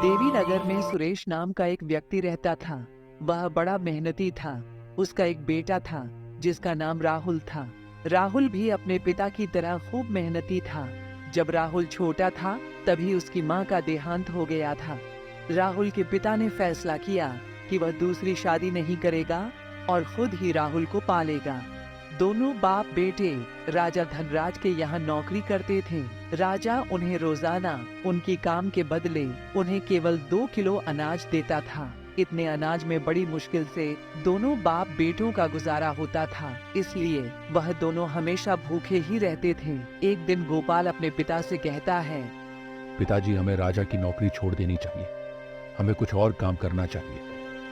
देवीनगर में सुरेश नाम का एक व्यक्ति रहता था। वह बड़ा मेहनती था। उसका एक बेटा था जिसका नाम राहुल था। राहुल भी अपने पिता की तरह खूब मेहनती था। जब राहुल छोटा था तभी उसकी माँ का देहांत हो गया था। राहुल के पिता ने फैसला किया कि वह दूसरी शादी नहीं करेगा और खुद ही राहुल को पालेगा। दोनों बाप बेटे राजा धनराज के यहाँ नौकरी करते थे। राजा उन्हें रोजाना उनकी काम के बदले उन्हें केवल 2 किलो अनाज देता था। इतने अनाज में बड़ी मुश्किल से दोनों बाप बेटों का गुजारा होता था, इसलिए वह दोनों हमेशा भूखे ही रहते थे। एक दिन गोपाल अपने पिता से कहता है, पिताजी, हमें राजा की नौकरी छोड़ देनी चाहिए। हमें कुछ और काम करना चाहिए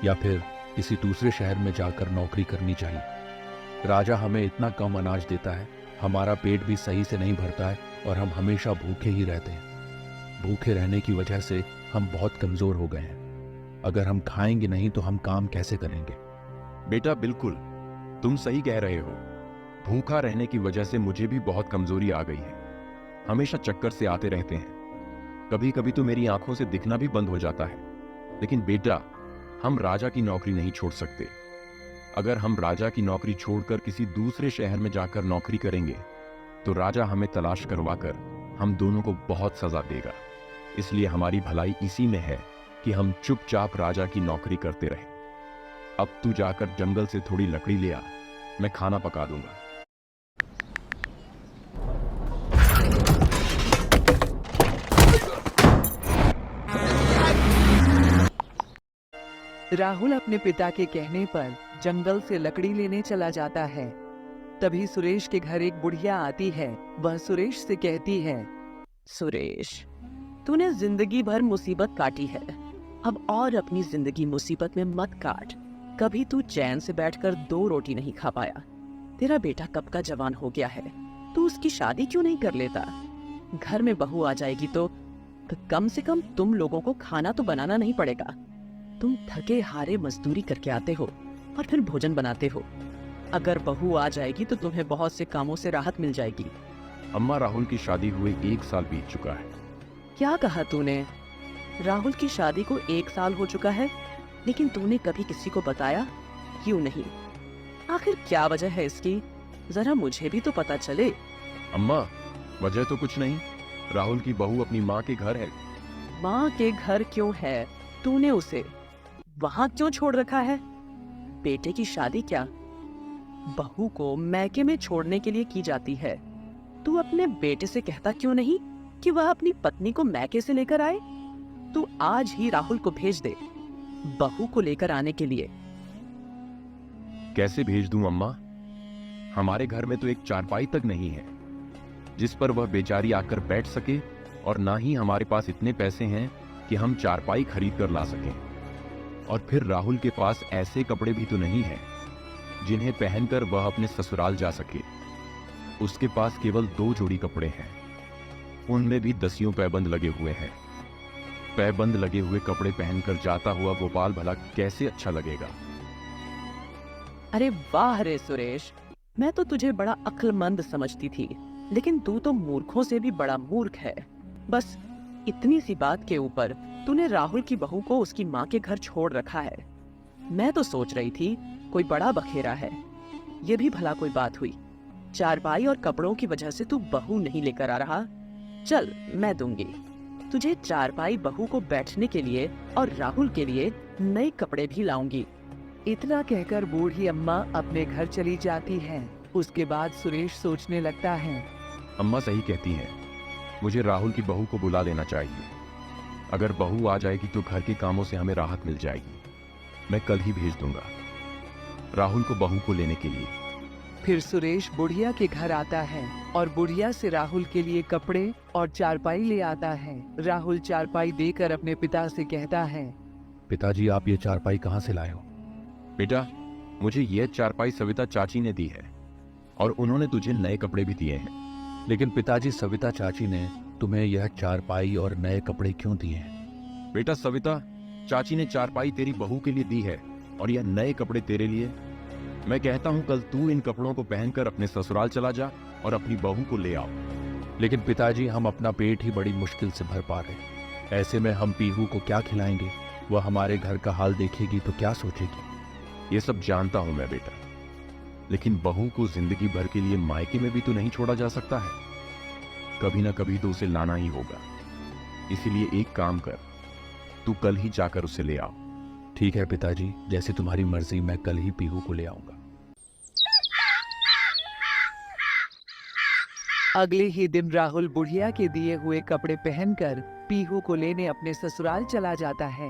या फिर किसी दूसरे शहर में जाकर नौकरी करनी चाहिए। राजा हमें इतना कम अनाज देता है, हमारा पेट भी सही से नहीं भरता है और हम हमेशा भूखे ही रहते हैं। भूखे रहने की वजह से हम बहुत कमजोर हो गए हैं। अगर हम खाएंगे नहीं तो हम काम कैसे करेंगे? बेटा, बिल्कुल तुम सही कह रहे हो। भूखा रहने की वजह से मुझे भी बहुत कमजोरी आ गई है। हमेशा चक्कर से आते रहते हैं। कभी कभी तो मेरी आंखों से दिखना भी बंद हो जाता है। लेकिन बेटा, हम राजा की नौकरी नहीं छोड़ सकते। अगर हम राजा की नौकरी छोड़कर किसी दूसरे शहर में जाकर नौकरी करेंगे तो राजा हमें तलाश करवाकर हम दोनों को बहुत सजा देगा। इसलिए हमारी भलाई इसी में है कि हम चुपचाप राजा की नौकरी करते रहें। अब तू जाकर जंगल से थोड़ी लकड़ी ले आ, मैं खाना पका दूंगा। राहुल अपने पिता के कहने पर जंगल से लकड़ी लेने चला जाता है। तभी सुरेश के घर एक बुढ़िया आती है। वह सुरेश से कहती है, सुरेश, तूने जिंदगी भर मुसीबत काटी है, अब और अपनी जिंदगी मुसीबत में मत काट। कभी तू चैन से बैठकर 2 रोटी नहीं खा पाया। तेरा बेटा कब का जवान हो गया है, तू उसकी शादी क्यों नहीं कर लेता? घर में बहू आ जाएगी तो कम से कम तुम लोगों को खाना तो बनाना नहीं पड़ेगा। तुम थके हारे मजदूरी करके आते हो और फिर भोजन बनाते हो। अगर बहू आ जाएगी तो तुम्हें बहुत से कामों से राहत मिल जाएगी। अम्मा, राहुल की शादी हुए 1 साल बीत चुका है। क्या कहा तूने? राहुल की शादी को 1 साल हो चुका है, लेकिन तूने कभी किसी को बताया क्यों नहीं? आखिर क्या वजह है इसकी? जरा मुझे भी तो पता चले। अम्मा, वजह तो कुछ नहीं। राहुल की बहू अपनी माँ के घर है। माँ के घर क्यों है? तूने उसे वहां क्यों छोड़ रखा है? बेटे की शादी क्या बहू को मैके में छोड़ने के लिए की जाती है? तू अपने बेटे से कहता क्यों नहीं कि वह अपनी पत्नी को मैके से लेकर आए? तू आज ही राहुल को भेज दे बहू को लेकर आने के लिए। कैसे भेज दूं अम्मा? हमारे घर में तो एक चारपाई तक नहीं है जिस पर वह बेचारी आकर बैठ सके, और ना ही हमारे पास इतने पैसे हैं कि हम चारपाई खरीद कर ला सकें। और फिर राहुल के पास ऐसे कपड़े भी तो नहीं हैं जिन्हें पहनकर वह अपने ससुराल जा सके। उसके पास केवल 2 जोड़ी कपड़े हैं, उनमें भी दसियों पैबंद लगे हुए हैं। पैबंद लगे हुए कपड़े पहनकर जाता हुआ गोपाल भला कैसे अच्छा लगेगा? अरे वाह रे सुरेश, मैं तो तुझे बड़ा अक्लमंद समझती थी, लेकिन तू तो मूर्खों से भी बड़ा मूर्ख है। बस इतनी सी बात के ऊपर तूने राहुल की बहू को उसकी माँ के घर छोड़ रखा है। मैं तो सोच रही थी कोई बड़ा बखेरा है। ये भी भला कोई बात हुई? चारपाई और कपड़ों की वजह से तू बहू नहीं लेकर आ रहा? चल, मैं दूंगी तुझे चारपाई, बहू को बैठने के लिए, और राहुल के लिए नए कपड़े भी लाऊंगी। इतना कहकर बूढ़ी अम्मा अपने घर चली जाती है। उसके बाद सुरेश सोचने लगता है, अम्मा सही कहती हैं, मुझे राहुल की बहू को बुला लेना चाहिए। अगर बहू आ जाएगी तो घर के कामों से हमें राहत मिल जाएगी। मैं कल ही भेज दूंगा राहुल को बहू को लेने के लिए। फिर सुरेश बुढ़िया के घर आता है और बुढ़िया से राहुल के लिए कपड़े और चारपाई ले आता है। राहुल चारपाई देकर अपने पिता से कहता है, पिताजी, आप ये चारपाई कहाँ से लाए हो? बेटा, मुझे यह चारपाई सविता चाची ने दी है और उन्होंने तुझे नए कपड़े भी दिए हैं। लेकिन पिताजी, सविता चाची ने तुम्हें यह चारपाई और नए कपड़े क्यों दिए हैं? बेटा, सविता चाची ने चारपाई तेरी बहू के लिए दी है और यह नए कपड़े तेरे लिए। मैं कहता हूँ कल तू इन कपड़ों को पहनकर अपने ससुराल चला जा और अपनी बहू को ले आओ। लेकिन पिताजी, हम अपना पेट ही बड़ी मुश्किल से भर पा रहे हैं। ऐसे में हम पीहू को क्या खिलाएंगे? वह हमारे घर का हाल देखेगी तो क्या सोचेगी? ये सब जानता हूं मैं बेटा, लेकिन बहू को जिंदगी भर के लिए मायके में भी तो नहीं छोड़ा जा सकता है। कभी ना कभी तो उसे लाना ही होगा। इसीलिए एक काम कर, तू कल ही जाकर उसे ले आओ। ठीक है पिताजी, जैसे तुम्हारी मर्जी, मैं कल ही पीहू को ले आऊंगा। अगले ही दिन राहुल बुढ़िया के दिए हुए कपड़े पहनकर पीहू को लेने अपने ससुराल चला जाता है।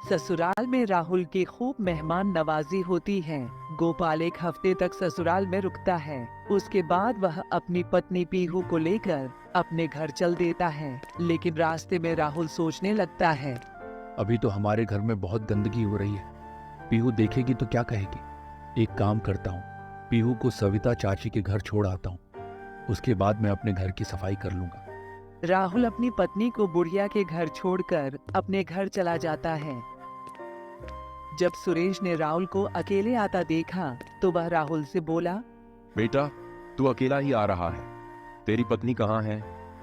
ससुराल में राहुल की खूब मेहमान नवाजी होती है। गोपाल एक हफ्ते तक ससुराल में रुकता है। उसके बाद वह अपनी पत्नी पीहू को लेकर अपने घर चल देता है। लेकिन रास्ते में राहुल सोचने लगता है, अभी तो हमारे घर में बहुत गंदगी हो रही है, पीहू देखेगी तो क्या कहेगी? एक काम करता हूँ, पीहू को सविता चाची के घर छोड़ आता हूँ, उसके बाद मैं अपने घर की सफाई कर लूंगा। राहुल अपनी पत्नी को बुढ़िया के घर छोड़कर अपने घर चला जाता है। जब सुरेश ने राहुल को अकेले आता देखा तो वह राहुल से बोला, बेटा, तू अकेला ही आ रहा है, तेरी पत्नी कहाँ है?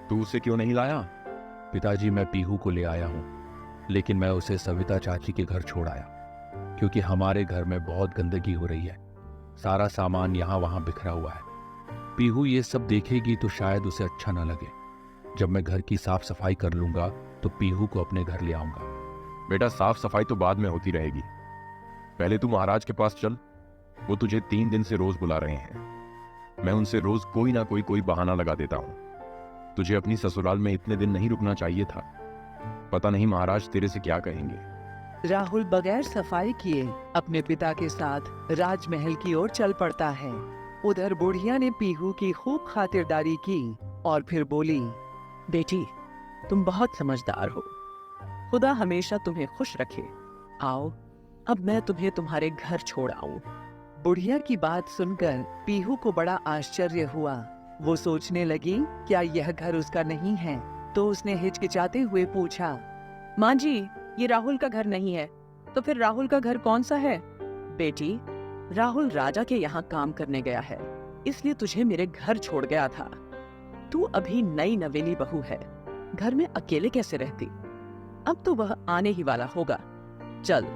तू उसे क्यों नहीं लाया? पिताजी, मैं पीहू को ले आया हूँ, लेकिन मैं उसे सविता चाची के घर छोड़ आया, क्योंकि हमारे घर में बहुत गंदगी हो रही है। सारा सामान यहाँ वहाँ बिखरा हुआ है। पीहू ये सब देखेगी तो शायद उसे अच्छा न लगे। जब मैं घर की साफ सफाई कर लूंगा तो पीहू को अपने घर ले आऊंगा। बेटा, साफ सफाई तो बाद में होती रहेगी, पहले तू महाराज के पास चल। वो तुझे 3 दिन से रोज बुला रहे हैं। मैं उनसे रोज कोई ना कोई बहाना लगा देता हूँ। तुझे अपनी ससुराल में इतने दिन नहीं रुकना चाहिए था। पता नहीं महाराज तेरे से क्या कहेंगे। राहुल बगैर सफाई किए अपने पिता के साथ राजमहल की ओर चल पड़ता है। उधर बुढ़िया ने पीहू की खूब खातिरदारी की और फिर बोली, बेटी, तुम बहुत समझदार हो, खुदा हमेशा तुम्हें खुश रखे। आओ, अब मैं तुम्हें तुम्हारे घर छोड़ आऊं। बुढ़िया की बात सुनकर पीहू को बड़ा आश्चर्य हुआ। वो सोचने लगी, क्या यह घर उसका नहीं है? तो उसने हिचकिचाते हुए पूछा, माँ जी, ये राहुल का घर नहीं है, तो फिर राहुल का घर कौन सा है? बेटी, राहुल राजा के यहाँ काम करने गया है, इसलिए तुझे मेरे घर छोड़ गया था। तू अभी नई नवेली बहू है, घर में अकेले कैसे रहती? अब तो वह आने ही वाला होगा। चल,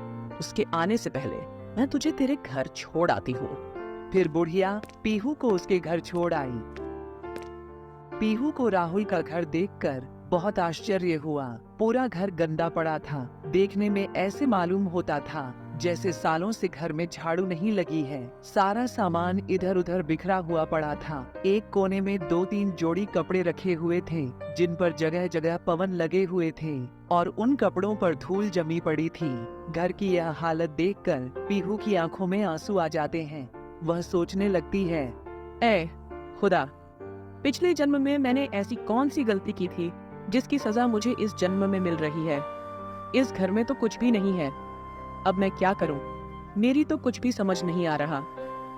उसके आने से पहले मैं तुझे तेरे घर छोड़ आती हूँ। फिर बुढ़िया पीहू को उसके घर छोड़ आई। पीहू को राहुल का घर देखकर बहुत आश्चर्य हुआ। पूरा घर गंदा पड़ा था। देखने में ऐसे मालूम होता था जैसे सालों से घर में झाड़ू नहीं लगी है। सारा सामान इधर उधर बिखरा हुआ पड़ा था। एक कोने में 2-3 जोड़ी कपड़े रखे हुए थे, जिन पर जगह जगह पवन लगे हुए थे और उन कपड़ों पर धूल जमी पड़ी थी। घर की यह हालत देखकर पीहू की आंखों में आंसू आ जाते हैं। वह सोचने लगती है, ऐ खुदा, पिछले जन्म में मैंने ऐसी कौन सी गलती की थी जिसकी सजा मुझे इस जन्म में मिल रही है? इस घर में तो कुछ भी नहीं है। अब मैं क्या करूं? मेरी तो कुछ भी समझ नहीं आ रहा।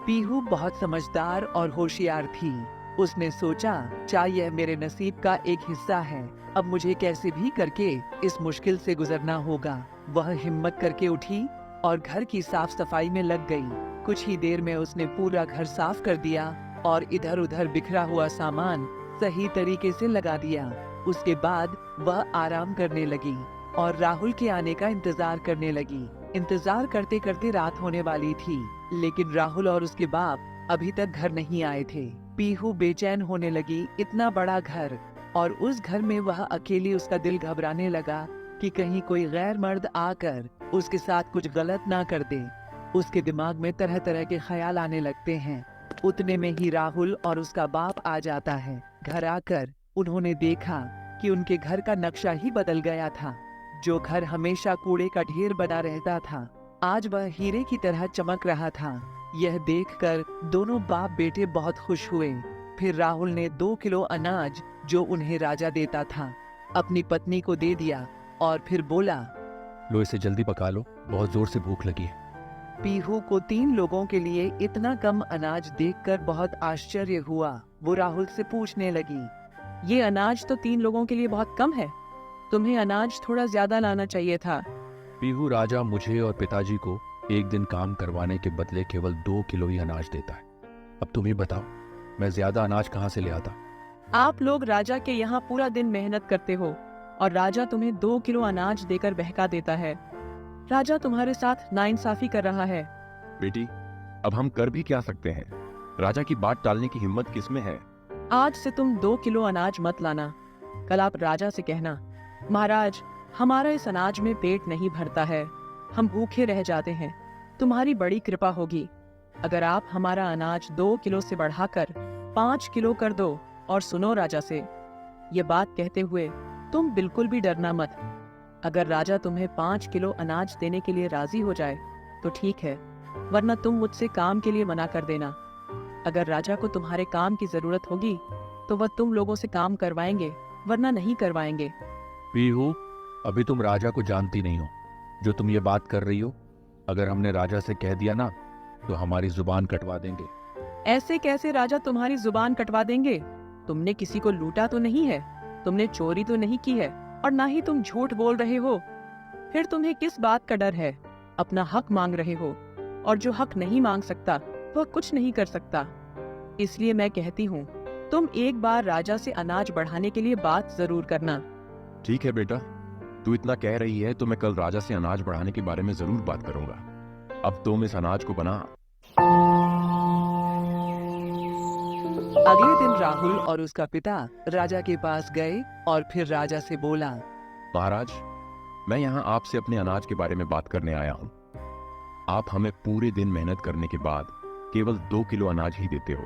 पीहू बहुत समझदार और होशियार थी। उसने सोचा, चाहे यह मेरे नसीब का एक हिस्सा है, अब मुझे कैसे भी करके इस मुश्किल से गुजरना होगा। वह हिम्मत करके उठी और घर की साफ सफाई में लग गई। कुछ ही देर में उसने पूरा घर साफ कर दिया और इधर उधर बिखरा हुआ सामान सही तरीके से लगा दिया। उसके बाद वह आराम करने लगी और राहुल के आने का इंतजार करने लगी। इंतजार करते करते रात होने वाली थी, लेकिन राहुल और उसके बाप अभी तक घर नहीं आए थे। पीहू बेचैन होने लगी। इतना बड़ा घर और उस घर में वह अकेली। उसका दिल घबराने लगा कि कहीं कोई गैर मर्द आकर उसके साथ कुछ गलत ना कर दे। उसके दिमाग में तरह तरह के ख्याल आने लगते हैं। उतने में ही राहुल और उसका बाप आ जाता है। घर आकर उन्होंने देखा कि उनके घर का नक्शा ही बदल गया था। जो घर हमेशा कूड़े का ढेर बना रहता था, आज वह हीरे की तरह चमक रहा था। यह देखकर दोनों बाप बेटे बहुत खुश हुए। फिर राहुल ने 2 किलो अनाज, जो उन्हें राजा देता था, अपनी पत्नी को दे दिया और फिर बोला, लो इसे जल्दी पका लो, बहुत जोर से भूख लगी है। पीहू को 3 लोगों के लिए इतना कम अनाज देखकर बहुत आश्चर्य हुआ। वो राहुल से पूछने लगी, ये अनाज तो 3 लोगों के लिए बहुत कम है, तुम्हें अनाज थोड़ा ज्यादा लाना चाहिए था। पीहू राजा मुझे और पिताजी को एक दिन काम करवाने के बदले केवल 2 किलो ही अनाज देता है। अब तुम ही बताओ, मैं ज्यादा अनाज कहाँ से ले आता? आप लोग राजा के यहाँ पूरा दिन मेहनत करते हो, और राजा तुम्हें 2 किलो अनाज देकर बहका देता है। राजा तुम्हारे साथ नाइंसाफी कर रहा है। बेटी, अब हम कर भी क्या सकते हैं? राजा की बात टालने की हिम्मत किसमें है? आज से तुम 2 किलो अनाज मत लाना। कल आप राजा से कहना, महाराज, हमारा इस अनाज में पेट नहीं भरता है, हम भूखे रह जाते हैं, तुम्हारी बड़ी कृपा होगी अगर आप हमारा अनाज 2 किलो से बढ़ाकर 5 किलो कर दो। और सुनो राजा से, ये बात कहते हुए तुम बिल्कुल भी डरना मत। अगर राजा तुम्हें 5 किलो अनाज देने के लिए राजी हो जाए तो ठीक है, वरना तुम मुझसे काम के लिए मना कर देना। अगर राजा को तुम्हारे काम की जरूरत होगी तो वह तुम लोगों से काम करवाएंगे, वरना नहीं करवाएंगे। पीहू, अभी तुम राजा को जानती नहीं हो जो तुम ये बात कर रही हो। अगर हमने राजा से कह दिया ना तो हमारी जुबान कटवा देंगे। ऐसे कैसे राजा तुम्हारी जुबान कटवा देंगे? तुमने किसी को लूटा तो नहीं है, तुमने चोरी तो नहीं की है, और ना ही तुम झूठ बोल रहे हो। फिर तुम्हें किस बात का डर है? अपना हक मांग रहे हो, और जो हक नहीं मांग सकता वह कुछ नहीं कर सकता। इसलिए मैं कहती हूँ, तुम एक बार राजा से अनाज बढ़ाने के लिए बात जरूर करना। ठीक है बेटा, तू इतना कह रही है तो मैं कल राजा से अनाज बढ़ाने के बारे में जरूर बात करूंगा। अब तुम इस अनाज को बना। अगले दिन राहुल और उसका पिता राजा के पास गए और फिर राजा से बोला, महाराज, मैं यहाँ आपसे अपने अनाज के बारे में बात करने आया हूँ। आप हमें पूरे दिन मेहनत करने के बाद केवल 2 किलो अनाज ही देते हो।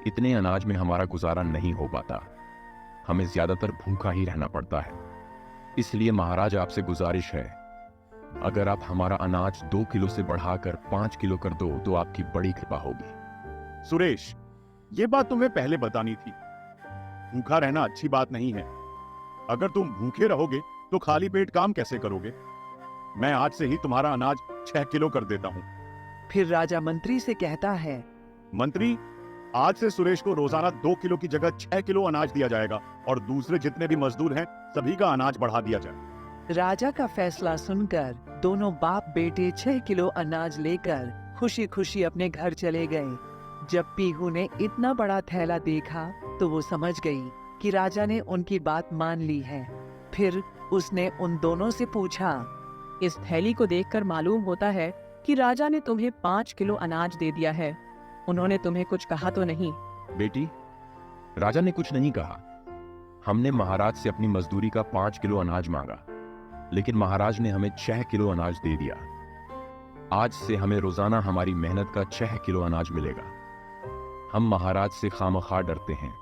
इतने अनाज में हमारा गुजारा नहीं हो पाता, हमें ज्यादातर भूखा ही रहना पड़ता है। इसलिए महाराज, आपसे गुजारिश है, अगर आप हमारा अनाज 2 किलो से बढ़ाकर 5 किलो कर दो तो आपकी बड़ी कृपा होगी। सुरेश, ये बात तुम्हें पहले बतानी थी। भूखा रहना अच्छी बात नहीं है। अगर तुम भूखे रहोगे तो खाली पेट काम कैसे करोगे? मैं आज से ही तुम्हारा अनाज 6 किलो कर देता हूँ। फिर राजा मंत्री से कहता है, मंत्री, आज से सुरेश को रोजाना 2 किलो की जगह 6 किलो अनाज दिया जाएगा और दूसरे जितने भी मजदूर हैं सभी का अनाज बढ़ा दिया जाए। राजा का फैसला सुनकर दोनों बाप बेटे 6 किलो अनाज लेकर खुशी खुशी अपने घर चले गए। जब पीहू ने इतना बड़ा थैला देखा तो वो समझ गई कि राजा ने उनकी बात मान ली है। फिर उसने उन दोनों से पूछा, इस थैली को देखकर मालूम होता है कि राजा ने तुम्हें 5 किलो अनाज दे दिया है। उन्होंने तुम्हें कुछ कहा तो नहीं? बेटी, राजा ने कुछ नहीं कहा। हमने महाराज से अपनी मजदूरी का 5 किलो अनाज मांगा, लेकिन महाराज ने हमें 6 किलो अनाज दे दिया। आज से हमें रोजाना हमारी मेहनत का 6 किलो अनाज मिलेगा। हम महाराज से खामखा डरते हैं,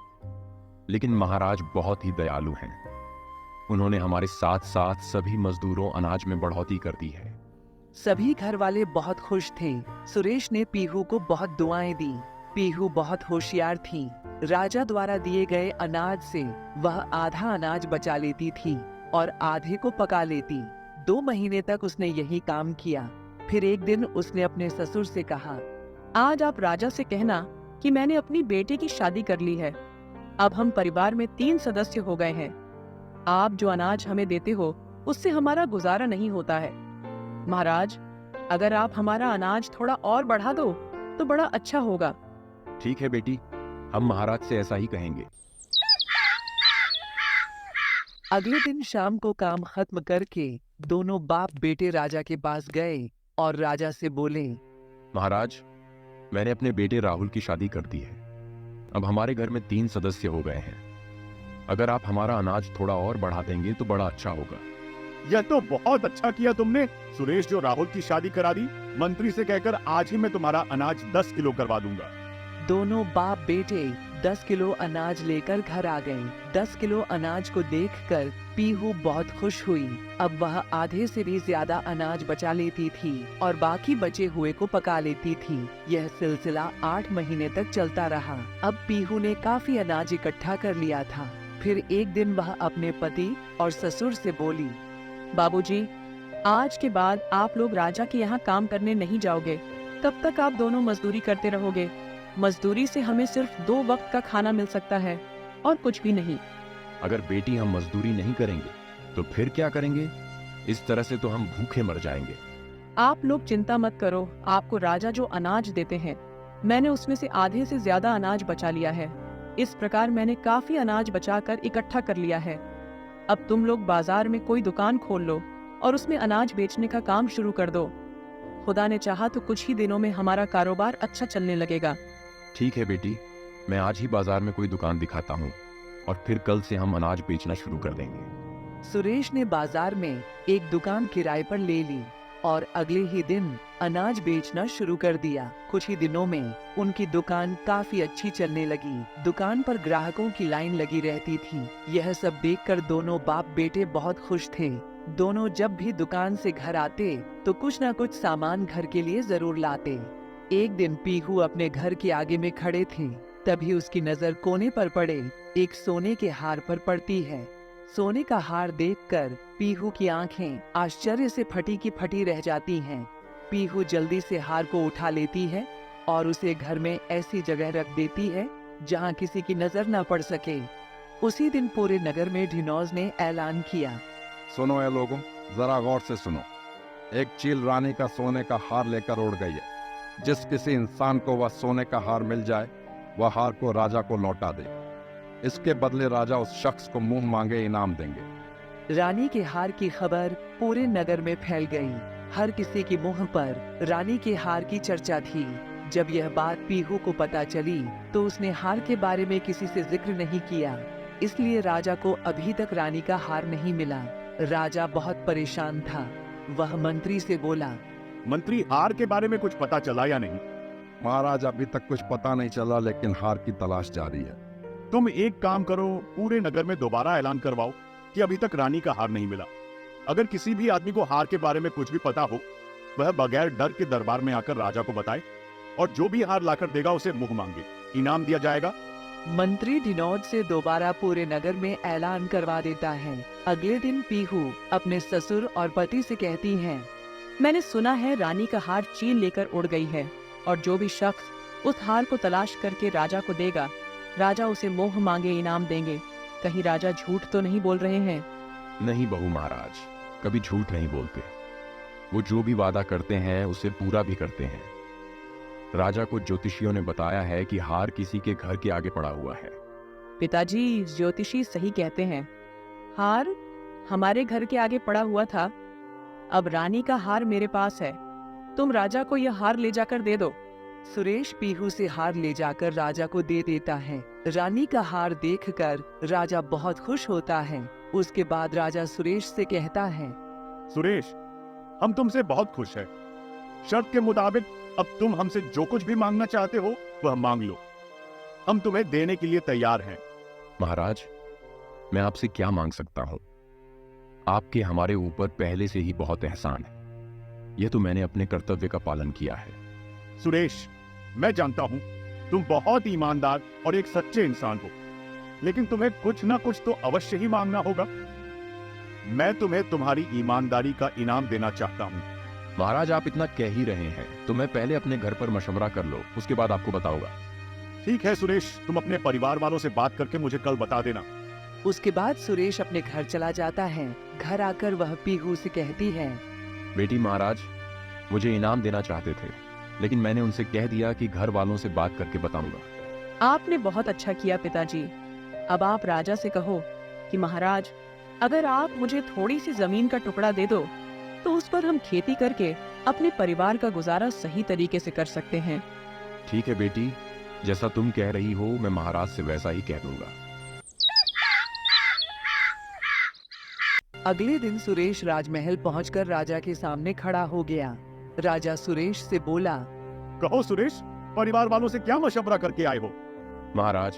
लेकिन महाराज बहुत ही दयालु हैं। उन्होंने हमारे साथ साथ सभी मजदूरों अनाज में बढ़ोतरी कर दी है। सभी घर वाले बहुत खुश थे। सुरेश ने पीहू को बहुत दुआएं दी। पीहू बहुत होशियार थी। राजा द्वारा दिए गए अनाज से वह आधा अनाज बचा लेती थी और आधे को पका लेती। 2 महीने तक उसने यही काम किया। फिर एक दिन उसने अपने ससुर से कहा, आज आप राजा से कहना कि मैंने अपनी बेटे की शादी कर ली है। अब हम परिवार में 3 सदस्य हो गए हैं। आप जो अनाज हमें देते हो उससे हमारा गुजारा नहीं होता है। महाराज, अगर आप हमारा अनाज थोड़ा और बढ़ा दो तो बड़ा अच्छा होगा। ठीक है बेटी, हम महाराज से ऐसा ही कहेंगे। अगले दिन शाम को काम खत्म करके दोनों बाप बेटे राजा के पास गए और राजा से बोले, महाराज, मैंने अपने बेटे राहुल की शादी कर दी है। अब हमारे घर में 3 सदस्य हो गए हैं। अगर आप हमारा अनाज थोड़ा और बढ़ा देंगे तो बड़ा अच्छा होगा। यह तो बहुत अच्छा किया तुमने। सुरेश जो राहुल की शादी करा दी, मंत्री से कहकर आज ही मैं तुम्हारा अनाज 10 किलो करवा दूंगा। दोनों बाप बेटे 10 किलो अनाज लेकर घर आ गए। 10 किलो अनाज को देखकर पीहू बहुत खुश हुई। अब वह आधे से भी ज्यादा अनाज बचा लेती थी और बाकी बचे हुए को पका लेती थी। यह सिलसिला 8 महीने तक चलता रहा। अब पीहू ने काफी अनाज इकट्ठा कर लिया था। फिर एक दिन वह अपने पति और ससुर से बोली, बाबूजी, आज के बाद आप लोग राजा के यहाँ काम करने नहीं जाओगे। तब तक आप दोनों मजदूरी करते रहोगे। मजदूरी से हमें सिर्फ 2 वक्त का खाना मिल सकता है और कुछ भी नहीं। अगर बेटी हम मजदूरी नहीं करेंगे तो फिर क्या करेंगे? इस तरह से तो हम भूखे मर जाएंगे। आप लोग चिंता मत करो। आपको राजा जो अनाज देते हैं, मैंने उसमें से आधे से ज्यादा अनाज बचा लिया है। इस प्रकार मैंने काफी अनाज बचाकर इकट्ठा कर लिया है। अब तुम लोग बाजार में कोई दुकान खोल लो और उसमें अनाज बेचने का काम शुरू कर दो। खुदा ने चाहा तो कुछ ही दिनों में हमारा कारोबार अच्छा चलने लगेगा। ठीक है बेटी, मैं आज ही बाजार में कोई दुकान दिखाता हूँ और फिर कल से हम अनाज बेचना शुरू कर देंगे। सुरेश ने बाजार में एक दुकान किराए पर ले ली और अगले ही दिन अनाज बेचना शुरू कर दिया। कुछ ही दिनों में उनकी दुकान काफी अच्छी चलने लगी। दुकान पर ग्राहकों की लाइन लगी रहती थी। यह सब देखकर दोनों बाप बेटे बहुत खुश थे। दोनों जब भी दुकान से घर आते तो कुछ न कुछ सामान घर के लिए जरूर लाते। एक दिन पीहू अपने घर के आगे में खड़े थे, तभी उसकी नजर कोने पर पड़े एक सोने के हार पर पड़ती है। सोने का हार देखकर पीहू की आंखें आश्चर्य से फटी की फटी रह जाती हैं। पीहू जल्दी से हार को उठा लेती है और उसे घर में ऐसी जगह रख देती है जहां किसी की नजर न पड़ सके। उसी दिन पूरे नगर में ढिनौज ने ऐलान किया, सुनो ये लोगों, जरा गौर से सुनो। एक चील रानी का सोने का हार लेकर उड़ गई है। जिस किसी इंसान को वह सोने का हार मिल जाए, वह हार को राजा को लौटा दे। इसके बदले राजा उस शख्स को मुंह मांगे इनाम देंगे। रानी के हार की खबर पूरे नगर में फैल गई। हर किसी के मुंह पर रानी के हार की चर्चा थी। जब यह बात पीहू को पता चली तो उसने हार के बारे में किसी से जिक्र नहीं किया। इसलिए राजा को अभी तक रानी का हार नहीं मिला। राजा बहुत परेशान था। वह मंत्री से बोला, मंत्री, हार के बारे में कुछ पता चला या नहीं? महाराज, अभी तक कुछ पता नहीं चला, लेकिन हार की तलाश जारी है। तुम एक काम करो, पूरे नगर में दोबारा ऐलान करवाओ कि अभी तक रानी का हार नहीं मिला। अगर किसी भी आदमी को हार के बारे में कुछ भी पता हो, वह बगैर डर के दरबार में आकर राजा को बताए और जो भी हार लाकर देगा उसे मुंह मांगे इनाम दिया जाएगा। मंत्री ढिनौज से दोबारा पूरे नगर में ऐलान करवा देता है। अगले दिन पीहू अपने ससुर और पति से कहती हैं, मैंने सुना है रानी का हार चील लेकर उड़ गई है और जो भी शख्स उस हार को तलाश करके राजा को देगा, राजा उसे मुंह मांगे इनाम देंगे। कहीं राजा झूठ तो नहीं बोल रहे हैं? नहीं बहू महाराज, कभी झूठ नहीं बोलते। वो जो भी वादा करते हैं उसे पूरा भी करते हैं। राजा को ज्योतिषियों ने बताया है कि हार किसी के घर के आगे पड़ा हुआ है। पिताजी, ज्योतिषी सही कहते हैं। हार हमारे घर के आगे पड़ा हुआ था। अब रानी का हार मेरे पास है। तुम राजा को यह हार ले जाकर दे दो। सुरेश पीहू से हार ले जाकर राजा को दे देता है। रानी का हार देखकर राजा बहुत खुश होता है। उसके बाद राजा सुरेश से कहता है, सुरेश, हम तुमसे बहुत खुश हैं। शर्त के मुताबिक अब तुम हमसे जो कुछ भी मांगना चाहते हो वह मांग लो। हम तुम्हें देने के लिए तैयार हैं। महाराज, मैं आपसे क्या मांग सकता हूँ? आपके हमारे ऊपर पहले से ही बहुत एहसान है। यह तो मैंने अपने कर्तव्य का पालन किया है। सुरेश, मैं जानता हूं तुम बहुत ईमानदार और एक सच्चे इंसान हो, लेकिन तुम्हें कुछ ना कुछ तो अवश्य ही मांगना होगा। मैं तुम्हें तुम्हारी ईमानदारी का इनाम देना चाहता हूं। महाराज, आप इतना कह ही रहे हैं तो मैं पहले अपने घर पर मशवरा कर लो, उसके बाद आपको बताऊंगा। ठीक है सुरेश, तुम अपने परिवार वालों से बात करके मुझे कल बता देना। उसके बाद सुरेश अपने घर चला जाता है। घर आकर वह पीहू से कहती है, बेटी, महाराज मुझे इनाम देना चाहते थे, लेकिन मैंने उनसे कह दिया कि घर वालों से बात करके बताऊंगा। आपने बहुत अच्छा किया पिताजी। अब आप राजा से कहो कि महाराज, अगर आप मुझे थोड़ी सी जमीन का टुकड़ा दे दो तो उस पर हम खेती करके अपने परिवार का गुजारा सही तरीके से कर सकते हैं। ठीक है बेटी, जैसा तुम कह रही हो मैं महाराज से वैसा ही कह दूंगा। अगले दिन सुरेश राजमहल पहुंचकर राजा के सामने खड़ा हो गया। राजा सुरेश से बोला, कहो सुरेश, परिवार वालों से क्या मशवरा करके आए हो? महाराज,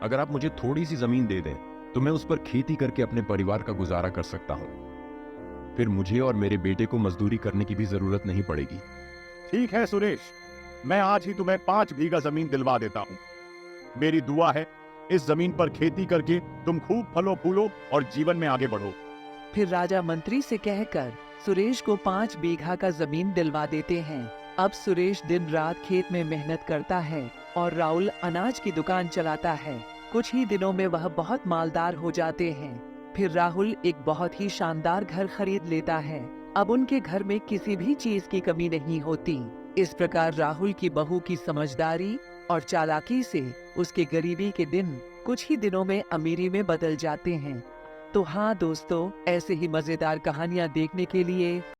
अगर आप मुझे थोड़ी सी जमीन दे दें तो मैं उस पर खेती करके अपने परिवार का गुजारा कर सकता हूँ। फिर मुझे और मेरे बेटे को मजदूरी करने की भी जरूरत नहीं पड़ेगी। ठीक है सुरेश, मैं आज ही तुम्हें 5 बीघा जमीन दिलवा देता हूँ। मेरी दुआ है इस जमीन पर खेती करके तुम खूब फलो फूलो और जीवन में आगे बढ़ो। फिर राजा मंत्री से कहकर सुरेश को 5 बीघा का जमीन दिलवा देते हैं। अब सुरेश दिन रात खेत में मेहनत करता है और राहुल अनाज की दुकान चलाता है। कुछ ही दिनों में वह बहुत मालदार हो जाते हैं। फिर राहुल एक बहुत ही शानदार घर खरीद लेता है। अब उनके घर में किसी भी चीज की कमी नहीं होती। इस प्रकार राहुल की बहू की समझदारी और चालाकी से उसके गरीबी के दिन कुछ ही दिनों में अमीरी में बदल जाते हैं। तो हाँ दोस्तों, ऐसे ही मजेदार कहानियां देखने के लिए